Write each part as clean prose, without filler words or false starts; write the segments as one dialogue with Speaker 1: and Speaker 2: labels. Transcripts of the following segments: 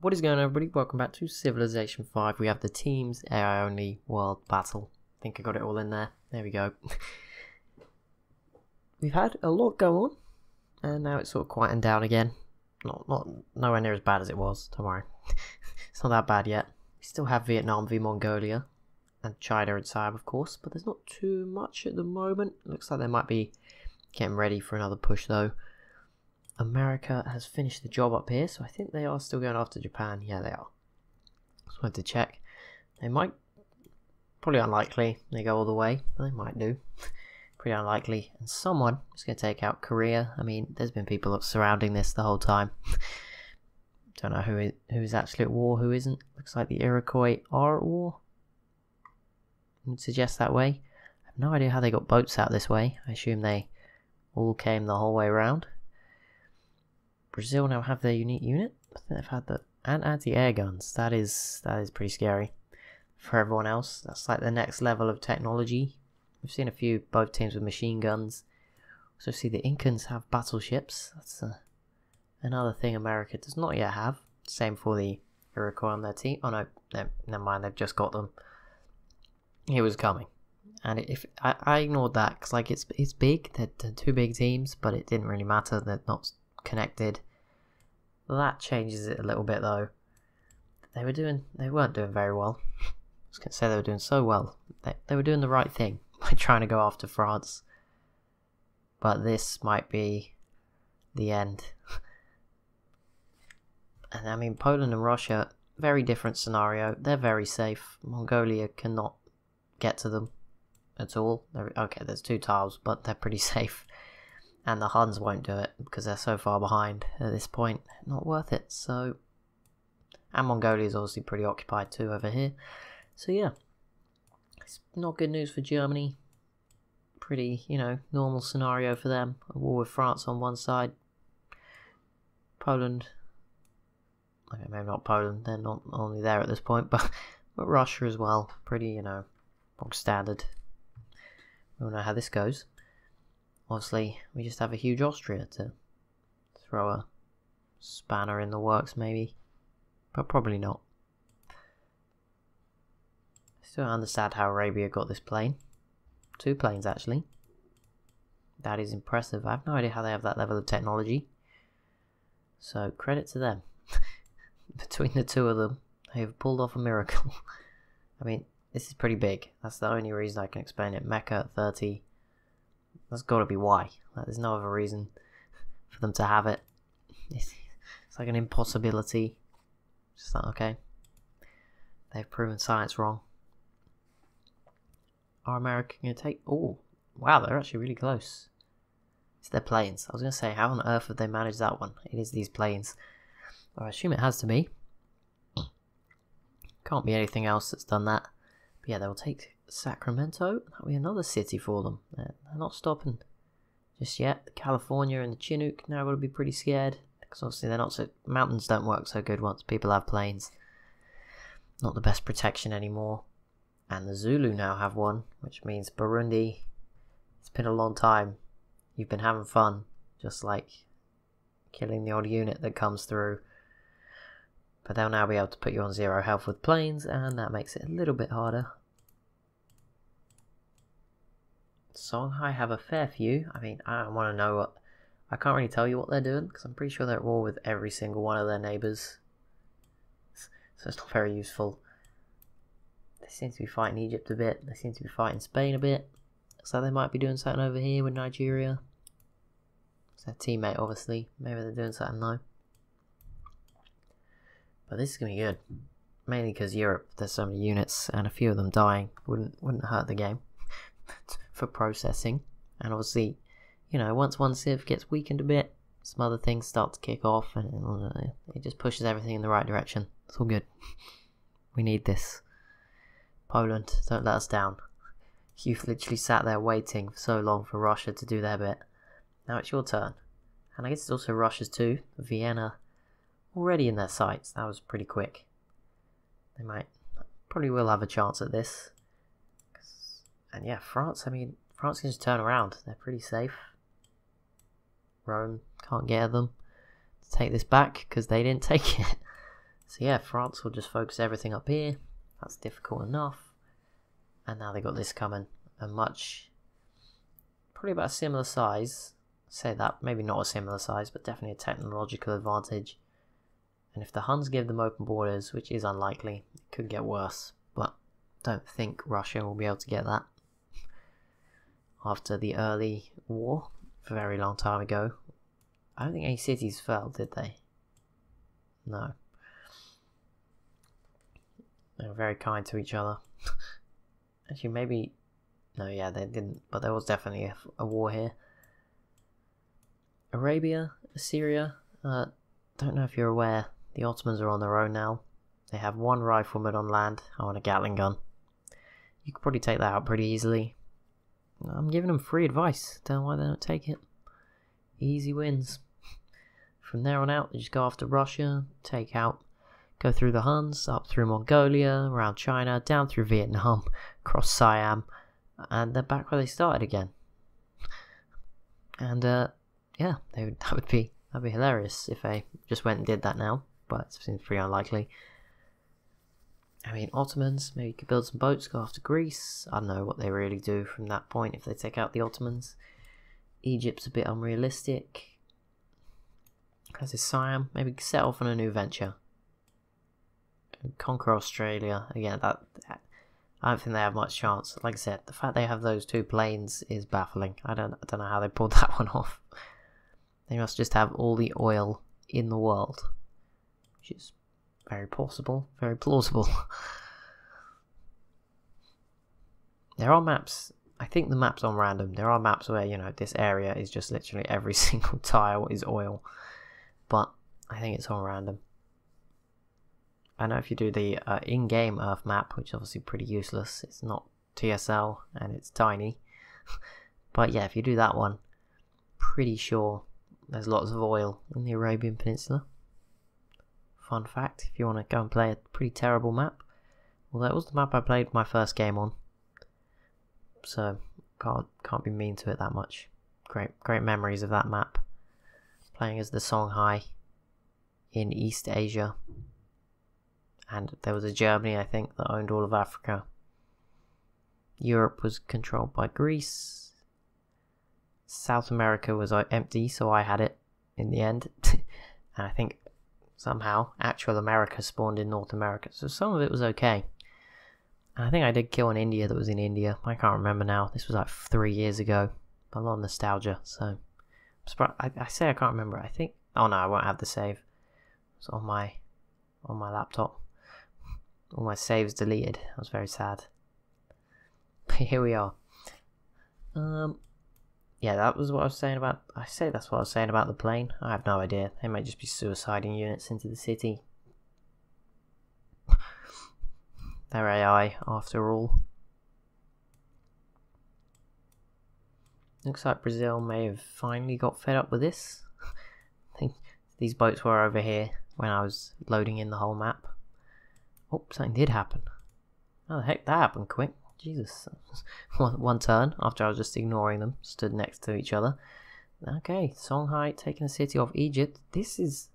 Speaker 1: What is going on, everybody? Welcome back to Civilization 5. We have the teams AI only world battle. I think I got it all in there. There we go. We've had a lot go on, and now it's sort of quieting down again. Nowhere near as bad as it was, don't worry. It's not that bad yet. We still have Vietnam v Mongolia, and China and Siam, of course, but there's not too much at the moment. Looks like they might be getting ready for another push, though. America has finished the job up here, so I think they are still going after Japan. Yeah, they are. Just wanted to check. They might, probably unlikely they go all the way, but they might do. Pretty unlikely. And someone is going to take out Korea. I mean, there's been people surrounding this the whole time. Don't know who's actually at war, who isn't. Looks like the Iroquois are at war. I would suggest that way. I have no idea how they got boats out this way. I assume they all came the whole way around. Brazil now have their unique unit. I think they've had that, and anti-air guns. That is pretty scary for everyone else. That's like the next level of technology. We've seen a few both teams with machine guns. Also see the Incans have battleships. That's another thing America does not yet have. Same for the Iroquois on their team. Oh no, never mind. They've just got them. It was coming, and if I ignored that because like it's big. They're two big teams, but it didn't really matter. They're not connected. That changes it a little bit, though. They weren't doing very well. I was going to say they were doing so well. They were doing the right thing by trying to go after France. But this might be the end. And I mean, Poland and Russia, very different scenario. They're very safe. Mongolia cannot get to them at all. Okay, there's two tiles, but they're pretty safe. And the Huns won't do it because they're so far behind at this point. Not worth it. So, and Mongolia is obviously pretty occupied too over here. So yeah, it's not good news for Germany. Pretty, normal scenario for them. A war with France on one side. Poland. Okay, maybe not Poland. They're not only there at this point, but Russia as well. Pretty, bog standard. We all know how this goes. Obviously, we just have a huge Austria to throw a spanner in the works, maybe. But probably not. I still don't understand how Arabia got this plane. 2 planes, actually. That is impressive. I have no idea how they have that level of technology. So, credit to them. Between the two of them, they have pulled off a miracle. I mean, this is pretty big. That's the only reason I can explain it. Mecca at 30. That's got to be why. Like, there's no other reason for them to have it. It's like an impossibility. Just like, okay. They've proven science wrong. Are America going to take... Oh, wow, they're actually really close. It's their planes. I was going to say, how on earth have they managed that one? It is these planes. Well, I assume it has to be. Can't be anything else that's done that. But yeah, they'll take Sacramento. That'll be another city for them. They're not stopping just yet. California and the Chinook now will be pretty scared because obviously they're not so. Mountains don't work so good once people have planes. Not the best protection anymore. And the Zulu now have one, which means Burundi. It's been a long time. You've been having fun, just like killing the odd unit that comes through. But they'll now be able to put you on 0 health with planes, and that makes it a little bit harder. Songhai have a fair few. I mean, I don't want to know what... I can't really tell you what they're doing, because I'm pretty sure they're at war with every single one of their neighbours. So it's not very useful. They seem to be fighting Egypt a bit. They seem to be fighting Spain a bit. So they might be doing something over here with Nigeria. It's their teammate, obviously. Maybe they're doing something though. But this is going to be good. Mainly because Europe, there's so many units, and a few of them dying wouldn't hurt the game. For processing. And obviously, once one civ gets weakened a bit, some other things start to kick off, and it just pushes everything in the right direction. It's all good. We need this. Poland, don't let us down. You've literally sat there waiting for so long for Russia to do their bit. Now it's your turn. And I guess it's also Russia's too. Vienna already in their sights. That was pretty quick. They probably will have a chance at this. And yeah, France, I mean, France can just turn around. They're pretty safe. Rome can't get at them to take this back because they didn't take it. So yeah, France will just focus everything up here. That's difficult enough. And now they got this coming. A much, probably about a similar size. Say that, maybe not a similar size, but definitely a technological advantage. And if the Huns give them open borders, which is unlikely, it could get worse. But don't think Russia will be able to get that. After the early war, a very long time ago. I don't think any cities fell, did they? No. They were very kind to each other. Actually, maybe... No, yeah, they didn't. But there was definitely a war here. Arabia, Assyria. Don't know if you're aware. The Ottomans are on their own now. They have one rifleman on land. Oh, and a Gatling gun. You could probably take that out pretty easily. I'm giving them free advice. Don't know why they don't take it. Easy wins. From there on out, they just go after Russia, take out, go through the Huns, up through Mongolia, around China, down through Vietnam, across Siam, and they're back where they started again. And yeah, that'd be hilarious if they just went and did that now, but it seems pretty unlikely. I mean, Ottomans, maybe you could build some boats, go after Greece. I don't know what they really do from that point if they take out the Ottomans. Egypt's a bit unrealistic. As is Siam, maybe set off on a new venture. Conquer Australia. Again, that I don't think they have much chance. Like I said, the fact they have those two planes is baffling. I don't know how they pulled that one off. They must just have all the oil in the world, which is very possible, very plausible. There are maps. I think the map's on random. There are maps where, you know, this area is just literally every single tile is oil. But I think it's on random. I know if you do the in-game Earth map, which is obviously pretty useless, it's not TSL and it's tiny. But yeah, if you do that one, pretty sure there's lots of oil in the Arabian Peninsula. Fun fact, if you want to go and play a pretty terrible map. Well, that was the map I played my first game on. So, can't be mean to it that much. Great memories of that map. Playing as the Songhai in East Asia. And there was a Germany, I think, that owned all of Africa. Europe was controlled by Greece. South America was empty, so I had it in the end. And I think somehow actual America spawned in North America, so some of it was okay. And I think I did kill an India that was in India. I can't remember now. This was like 3 years ago. A lot of nostalgia, so... I say I can't remember. I think... Oh no, I won't have the save. It's on my laptop. All my saves deleted. I was very sad. But here we are. Yeah, that was what I was saying about... I say that's what I was saying about the plane. I have no idea. They might just be suiciding units into the city. They're AI, after all. Looks like Brazil may have finally got fed up with this. I think these boats were over here when I was loading in the whole map. Oh, something did happen. Oh, the heck, that happened quick. Jesus. One turn after I was just ignoring them, stood next to each other. Okay, Songhai taking the city of Egypt. This is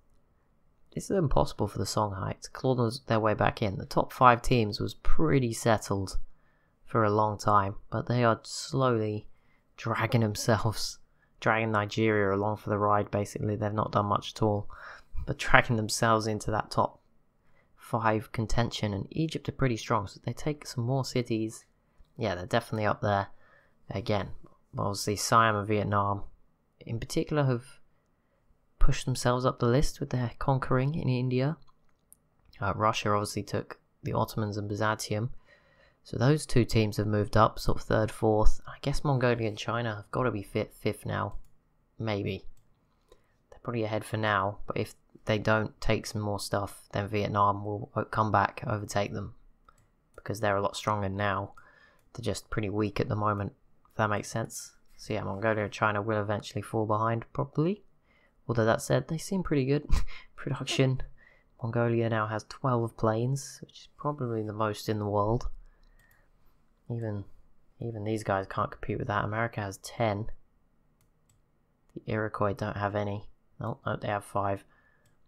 Speaker 1: impossible for the Songhai to claw their way back in. The top 5 teams was pretty settled for a long time, but they are slowly dragging Nigeria along for the ride. Basically, they've not done much at all, but dragging themselves into that top 5 contention. And Egypt are pretty strong, so they take some more cities. Yeah, they're definitely up there again. Obviously, Siam and Vietnam in particular have pushed themselves up the list with their conquering in India. Russia obviously took the Ottomans and Byzantium, so those two teams have moved up, sort of 3rd, 4th. I guess Mongolia and China have got to be 5th now, maybe. They're probably ahead for now, but if they don't take some more stuff, then Vietnam will come back, overtake them, because they're a lot stronger now. They're just pretty weak at the moment, if that makes sense. So yeah, Mongolia and China will eventually fall behind, probably. Although that said, they seem pretty good. Production. Mongolia now has 12 planes, which is probably the most in the world. Even these guys can't compete with that. America has 10. The Iroquois don't have any. No, they have 5.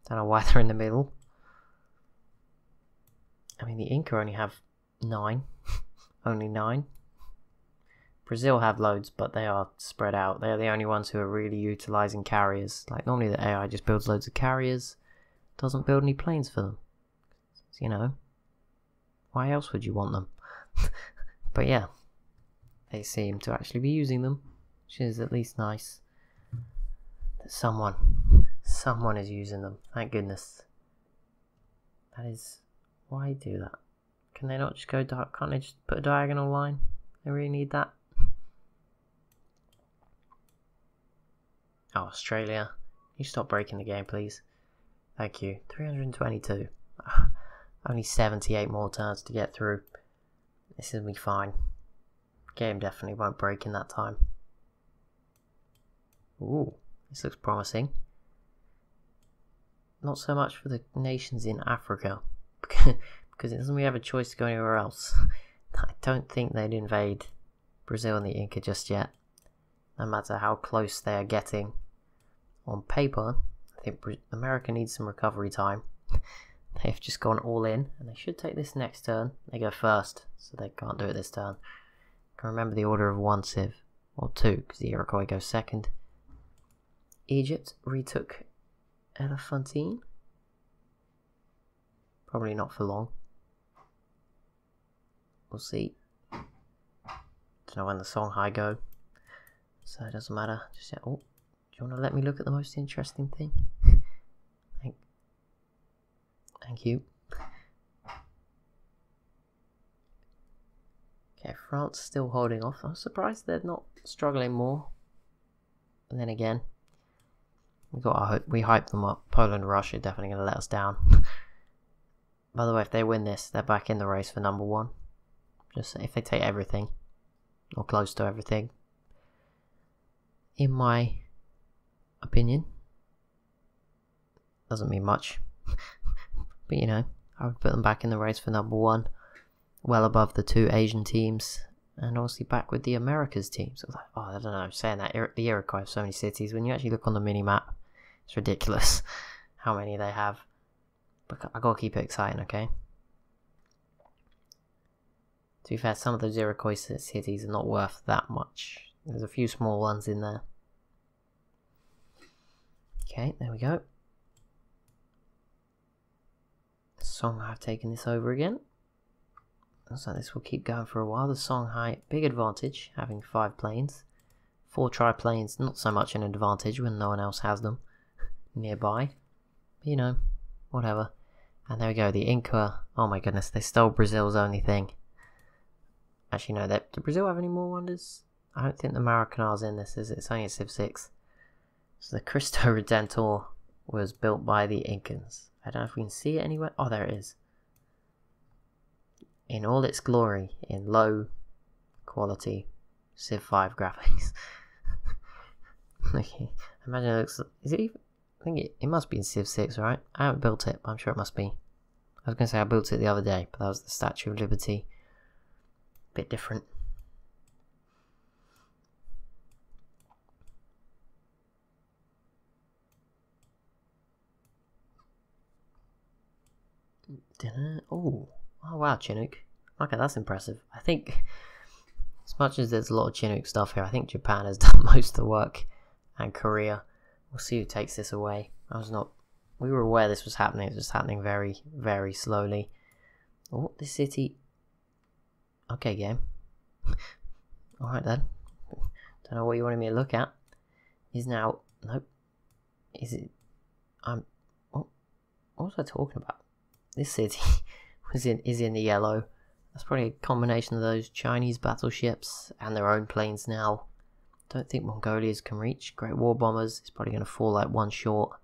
Speaker 1: Don't know why they're in the middle. mean, the Inca only have 9. Only 9. Brazil have loads, but they are spread out. They're the only ones who are really utilising carriers. Like, normally the AI just builds loads of carriers, doesn't build any planes for them. So, you know, why else would you want them? But yeah, they seem to actually be using them, which is at least nice. That someone is using them. Thank goodness. That is, why do that? Can they not just go dark? Can't they just put a diagonal line? They really need that. Oh, Australia. You stop breaking the game, please. Thank you. 322. Only 78 more turns to get through. This will be fine. Game definitely won't break in that time. Ooh, this looks promising. Not so much for the nations in Africa, because it doesn't really have a choice to go anywhere else. I don't think they'd invade Brazil and the Inca just yet, no matter how close they are getting. On paper, I think America needs some recovery time. They've just gone all in, and they should take this next turn. They go first, so they can't do it this turn. Can remember the order of 1 civ, or 2, because the Iroquois goes second. Egypt retook Elephantine. Probably not for long. We'll see. Don't know when the Songhai go, so it doesn't matter. Just yet. Oh, do you want to let me look at the most interesting thing? Thank you. Okay, France still holding off. I'm surprised they're not struggling more. And then again, we hyped them up. Poland, Russia definitely going to let us down. By the way, if they win this, they're back in the race for number 1. Just if they take everything, or close to everything, in my opinion, doesn't mean much. But you know, I would put them back in the race for number 1, well above the 2 Asian teams, and obviously back with the Americas teams. So oh, I don't know, saying that the Iroquois have so many cities. When you actually look on the mini map, it's ridiculous how many they have. But I gotta keep it exciting, okay? To be fair, some of those Iroquois cities are not worth that much. There's a few small ones in there. Okay, there we go. Songhai have taken this over again. Looks like this will keep going for a while. The Songhai, big advantage, having 5 planes. 4 triplanes, not so much an advantage when no one else has them nearby. But, you know, whatever. And there we go, the Inca. Oh my goodness, they stole Brazil's only thing. Actually, no, do Brazil have any more wonders? I don't think the Maracanã's in this, is it? It's only a Civ 6. So the Cristo Redentor was built by the Incans. I don't know if we can see it anywhere. Oh, there it is. In all its glory, in low quality Civ 5 graphics. Okay, imagine it looks. Is it even? I think it must be in Civ 6, right? I haven't built it, but I'm sure it must be. I was going to say I built it the other day, but that was the Statue of Liberty. Bit different. Oh wow, Chinook. Okay, that's impressive. I think, as much as there's a lot of Chinook stuff here, I think Japan has done most of the work, and Korea. We'll see who takes this away. We were aware this was happening, it's just happening very, very slowly. Oh, this city. Okay, game. Alright then. Don't know what you wanted me to look at. Is now. Nope. Is it. What was I talking about? This city is in the yellow. That's probably a combination of those Chinese battleships and their own planes now. Don't think Mongolia's can reach. Great War Bombers. It's probably going to fall like 1 short.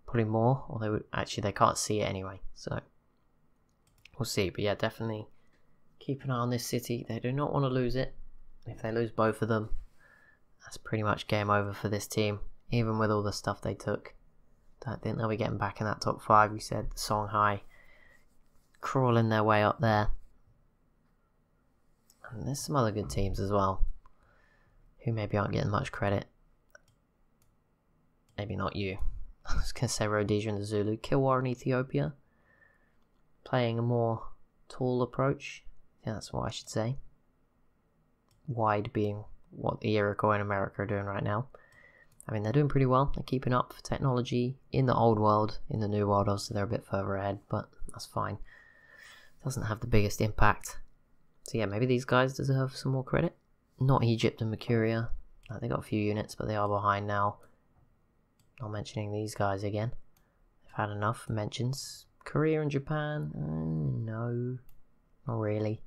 Speaker 1: Probably more. Or they can't see it anyway. So we'll see. But yeah, definitely keep an eye on this city. They do not want to lose it. If they lose both of them, that's pretty much game over for this team. Even with all the stuff they took. Don't think they'll be getting back in that top 5. We said the Songhai crawling their way up there. And there's some other good teams as well, who maybe aren't getting much credit. Maybe not you. I was going to say Rhodesia and the Zulu. Kilwar in Ethiopia. playing a more tall approach. Yeah, that's what I should say. Wide being what the Iroquois in America are doing right now. I mean, they're doing pretty well. They're keeping up for technology in the old world. In the new world, obviously, they're a bit further ahead, but that's fine. Doesn't have the biggest impact. So yeah, maybe these guys deserve some more credit. Not Egypt and Mercuria. They got a few units, but they are behind now. Not mentioning these guys again. They've had enough mentions. Korea and Japan? No. Not really.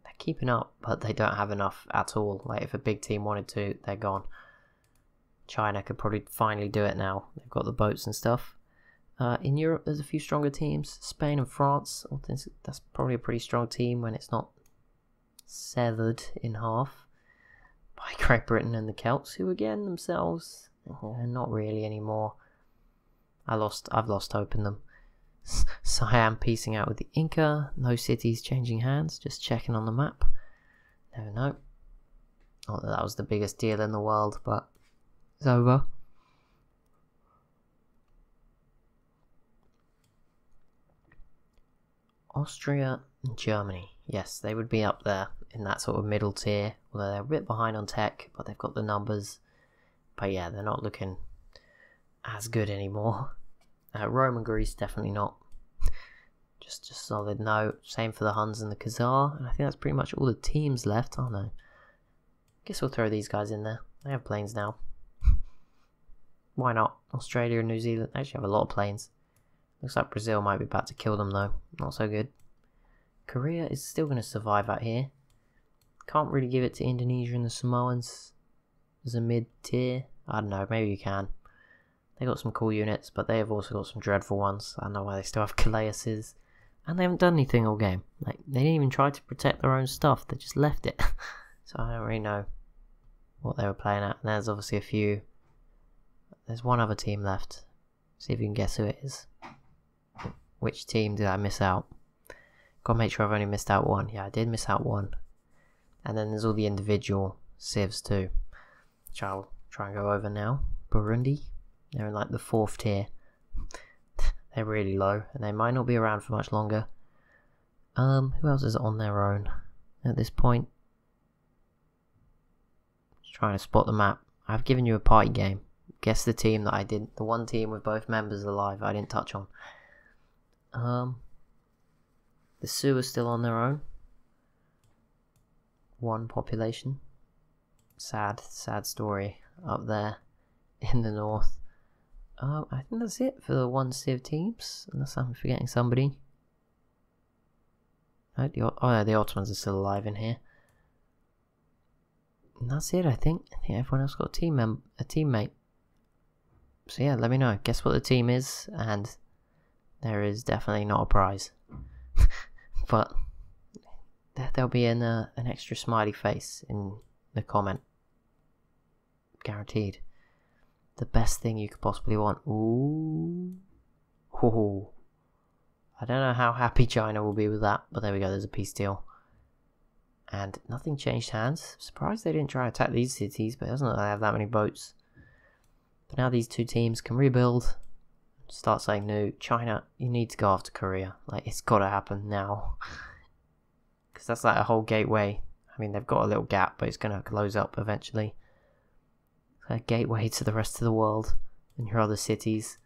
Speaker 1: They're keeping up, but they don't have enough at all. Like, if a big team wanted to, they're gone. China could probably finally do it now. They've got the boats and stuff. In Europe, there's a few stronger teams. Spain and France. That's probably a pretty strong team when it's not severed in half by Great Britain and the Celts, who again themselves, not really anymore. I've lost hope in them. Siam piecing out with the Inca. No cities changing hands. Just checking on the map. Never know. Not that was the biggest deal in the world, but it's over. Austria and Germany. Yes, they would be up there in that sort of middle tier. Although they're a bit behind on tech, but they've got the numbers. But yeah, they're not looking as good anymore. Rome and Greece, definitely not. Just solid no. Same for the Huns and the Khazar. And I think that's pretty much all the teams left, aren't they? Guess we'll throw these guys in there. They have planes now. Why not? Australia and New Zealand actually have a lot of planes. Looks like Brazil might be about to kill them though. Not so good. Korea is still going to survive out here. Can't really give it to Indonesia and the Samoans as a mid-tier. I don't know, maybe you can. They got some cool units, but they have also got some dreadful ones. I don't know why they still have Calaises. And they haven't done anything all game. Like, they didn't even try to protect their own stuff. They just left it. So I don't really know what they were playing at. And there's obviously a few. There's one other team left. See if you can guess who it is. Which team did I miss out? Gotta make sure I've only missed out one. Yeah, I did miss out one. And then there's all the individual civs too, which I'll try and go over now. Burundi. They're in like the 4th tier. They're really low, and they might not be around for much longer. Who else is on their own at this point? Just trying to spot the map. I've given you a party game. Guess the team that I didn't. The one team with both members alive I didn't touch on. The Sioux are still on their own. 1 population. Sad story up there in the north. I think that's it for the 1 Civ teams, unless I'm forgetting somebody. No, the Ottomans are still alive in here. And that's it, I think. I think everyone else got a teammate. So yeah, let me know. Guess what the team is, and there is definitely not a prize. But there'll be an extra smiley face in the comment. Guaranteed. The best thing you could possibly want. Ooh. Ooh. I don't know how happy China will be with that, but there we go, there's a peace deal. And nothing changed hands. Surprised they didn't try to attack these cities, but it doesn't look like they have that many boats. But now these 2 teams can rebuild. Start saying no. China, you need to go after Korea. Like, it's gotta happen now. Because that's like a whole gateway. I mean, they've got a little gap, but it's gonna close up eventually. A gateway to the rest of the world and your other cities,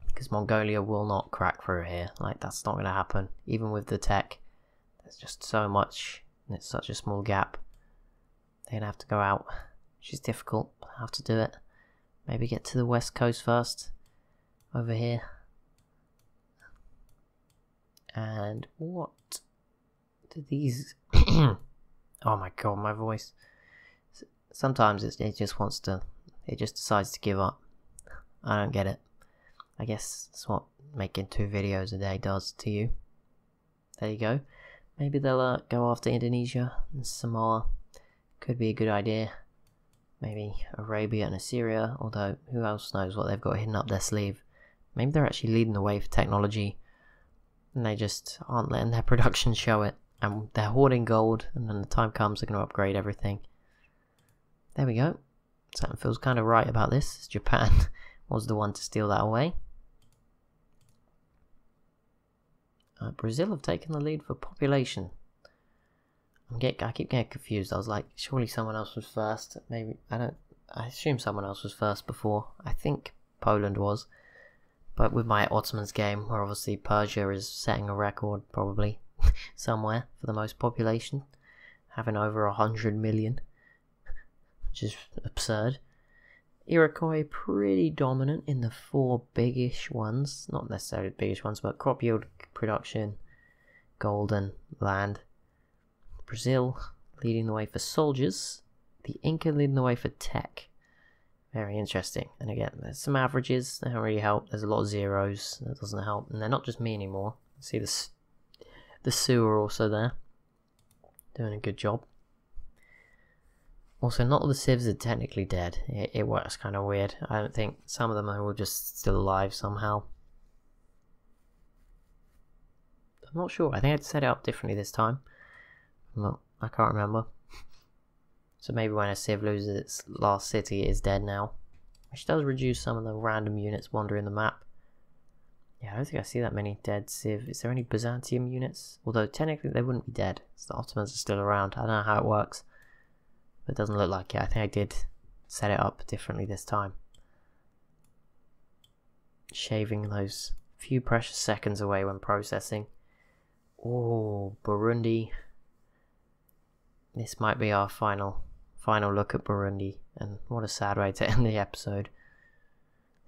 Speaker 1: because Mongolia will not crack through here. Like, that's not going to happen. Even with the tech, there's just so much and it's such a small gap. They're going to have to go out, which is difficult, but I have to do it. Maybe get to the west coast first, over here. And what do these oh my god, my voice. Sometimes it just wants to, it just decides to give up. I don't get it. I guess that's what making 2 videos a day does to you. There you go. Maybe they'll go after Indonesia and Samoa. Could be a good idea. Maybe Arabia and Assyria, although who else knows what they've got hidden up their sleeve. Maybe they're actually leading the way for technology, and they just aren't letting their production show it. And they're hoarding gold, and when the time comes they're going to upgrade everything. There we go. Something feels kind of right about this. Japan was the one to steal that away. Brazil have taken the lead for population. I keep getting confused. I was like, surely someone else was first. Maybe, I assume someone else was first before. I think Poland was. But with my Ottomans game, where obviously Persia is setting a record, probably, somewhere, for the most population. Having over 100 million. Which is absurd. Iroquois pretty dominant in the 4 biggish ones. Not necessarily the biggest ones, but crop yield, production, gold and land. Brazil leading the way for soldiers. The Inca leading the way for tech. Very interesting. And again, there's some averages. They don't really help. There's a lot of zeros. That doesn't help. And they're not just me anymore. See the Sioux are also there. Doing a good job. Also, not all the civs are technically dead. It works kind of weird. I don't think some of them are all just still alive somehow. I'm not sure. I think I had to set it up differently this time. Well, I can't remember. So maybe when a civ loses its last city, it is dead now. Which does reduce some of the random units wandering the map. Yeah, I don't think I see that many dead civ. Is there any Byzantium units? Although technically they wouldn't be dead. So the Ottomans are still around. I don't know how it works. But it doesn't look like it. I think I did set it up differently this time. Shaving those few precious seconds away when processing. Oh, Burundi. This might be our final look at Burundi. And what a sad way to end the episode.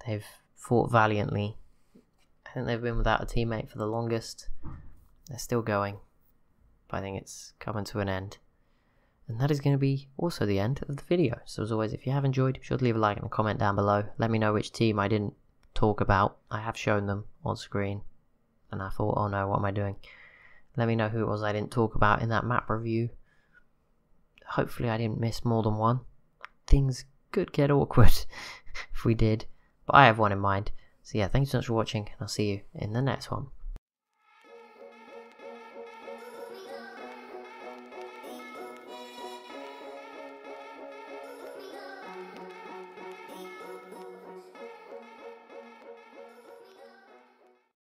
Speaker 1: They've fought valiantly. I think they've been without a teammate for the longest. They're still going. But I think it's coming to an end. And that is going to be also the end of the video. So as always, if you have enjoyed, be sure to leave a like and a comment down below. Let me know which team I didn't talk about. I have shown them on screen. And I thought, oh no, what am I doing? Let me know who it was I didn't talk about in that map review. Hopefully I didn't miss more than one. Things could get awkward if we did. But I have one in mind. So yeah, thank you so much for watching. And I'll see you in the next one.